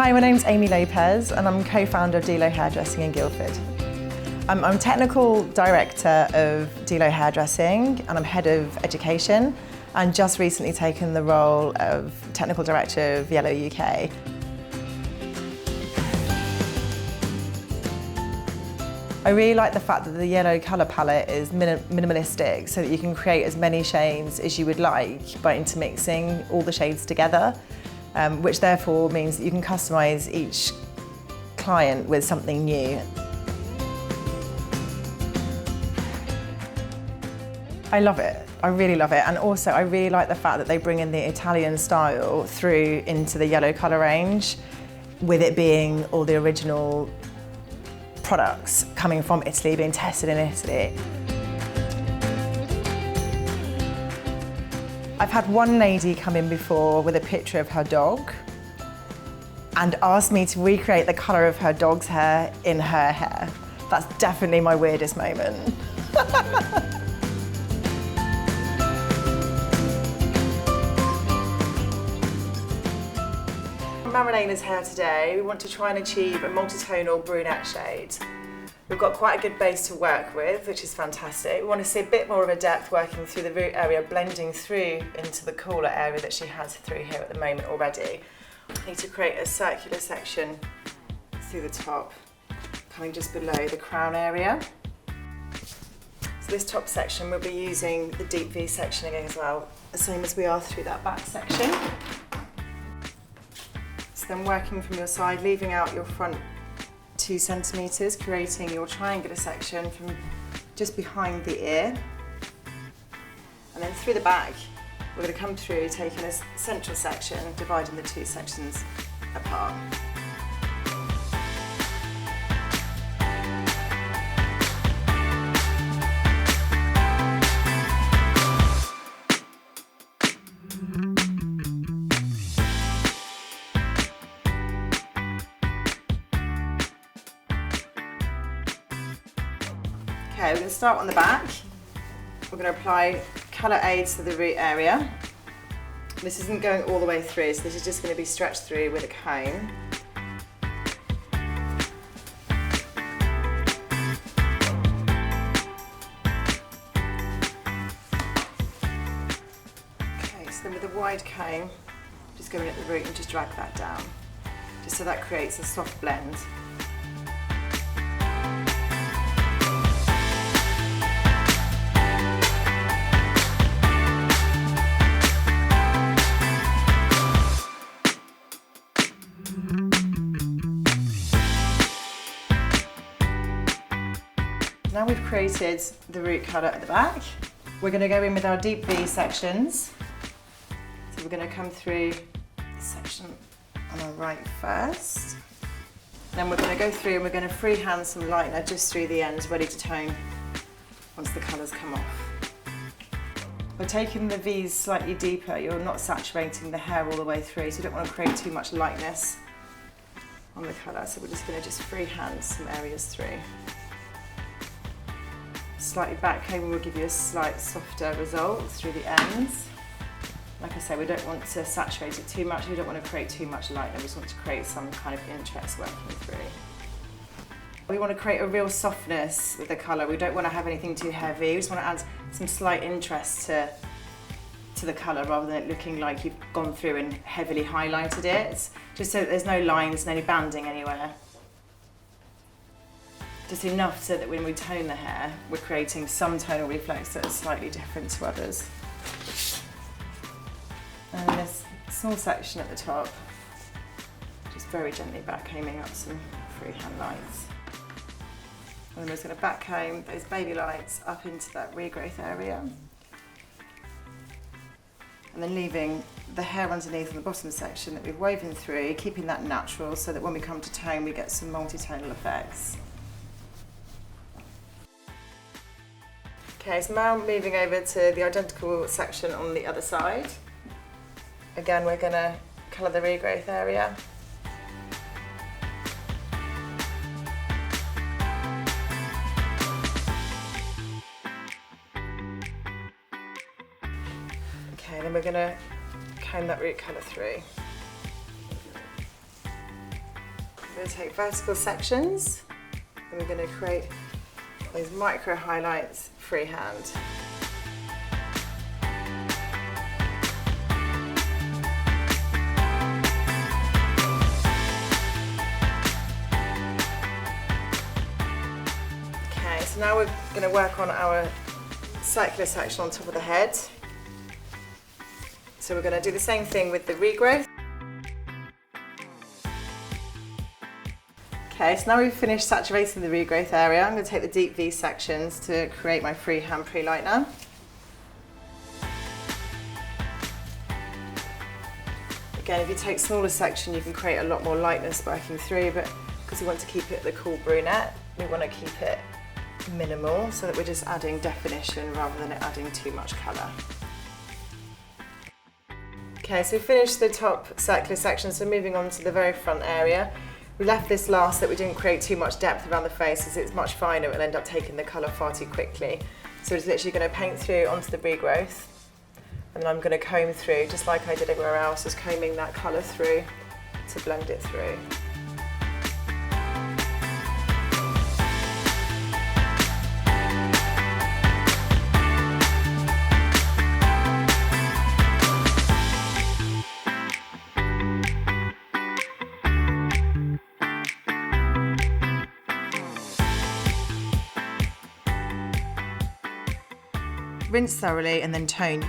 Hi, my name's Amy Lopez and I'm co-founder of Delo Hairdressing in Guildford. I'm technical director of Delo Hairdressing and I'm head of education and just recently taken the role of technical director of Yellow UK. I really like the fact that the yellow colour palette is minimalistic so that you can create as many shades as you would like by intermixing all the shades together, which therefore means that you can customise each client with something new. I love it. I really love it. And also I really like the fact that they bring in the Italian style through into the yellow colour range, with it being all the original products coming from Italy, being tested in Italy. I've had one lady come in before with a picture of her dog and asked me to recreate the colour of her dog's hair in her hair. That's definitely my weirdest moment. Marilena's hair today, we want to try and achieve a multi-tonal brunette shade. We've got quite a good base to work with, which is fantastic. We want to see a bit more of a depth working through the root area, blending through into the cooler area that she has through here at the moment already. I need to create a circular section through the top, coming just below the crown area. So this top section we'll be using the deep V section again as well, the same as we are through that back section. So then working from your side, leaving out your front 2 centimetres, creating your triangular section from just behind the ear. And then through the back, we're going to come through, taking a central section, dividing the 2 sections apart. Okay, we're going to start on the back. We're going to apply colour aids to the root area. This isn't going all the way through, so this is just going to be stretched through with a comb. Okay, so then with a wide comb, just go in at the root and just drag that down, just so that creates a soft blend. Now we've created the root colour at the back, we're going to go in with our deep V sections. So we're going to come through the section on our right first. Then we're going to go through and we're going to freehand some lightener just through the ends, ready to tone once the colours come off. By taking the V's slightly deeper, you're not saturating the hair all the way through, so you don't want to create too much lightness on the colour. So we're just going to freehand some areas through. Slightly back combing will give you a slight softer result through the ends. Like I say, we don't want to saturate it too much, we don't want to create too much lightness, we just want to create some kind of interest working through. We want to create a real softness with the colour, we don't want to have anything too heavy, we just want to add some slight interest to the colour rather than it looking like you've gone through and heavily highlighted it, just so that there's no lines and any banding anywhere. Just enough so that when we tone the hair, we're creating some tonal reflex that are slightly different to others. And there's a small section at the top, just very gently back combing up some freehand lights. And then we're just going to back comb those baby lights up into that regrowth area. And then leaving the hair underneath in the bottom section that we've woven through, keeping that natural so that when we come to tone, we get some multi-tonal effects. Okay, so now moving over to the identical section on the other side. Again, we're going to colour the regrowth area. Okay, then we're going to comb that root colour through. We're going to take vertical sections and we're going to create those micro highlights freehand. Okay, so now we're going to work on our circular section on top of the head. So we're going to do the same thing with the regrowth. Okay, so now we've finished saturating the regrowth area, I'm going to take the deep V sections to create my freehand pre-lightener. Again, if you take smaller section, you can create a lot more lightness working through, but because we want to keep it the cool brunette, we want to keep it minimal so that we're just adding definition rather than adding too much colour. Okay, so we finished the top circular section, so moving on to the very front area. We left this last that we didn't create too much depth around the face as it's much finer, it'll end up taking the colour far too quickly. So it's literally going to paint through onto the regrowth and then I'm going to comb through, just like I did everywhere else, just combing that colour through to blend it through. Rinse thoroughly and then tone.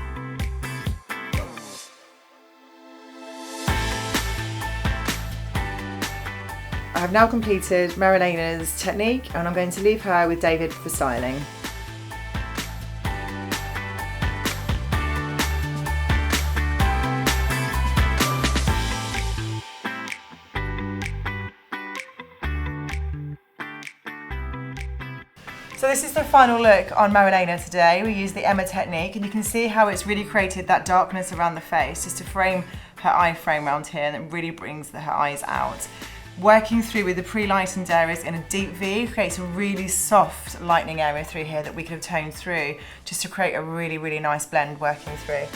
I have now completed Marilena's technique and I'm going to leave her with David for styling. So this is the final look on Marilena today. We used the Emma technique and you can see how it's really created that darkness around the face just to frame her eye frame around here, and it really brings her eyes out. Working through with the pre-lightened areas in a deep V creates a really soft lightening area through here that we could have toned through just to create a really, really nice blend working through.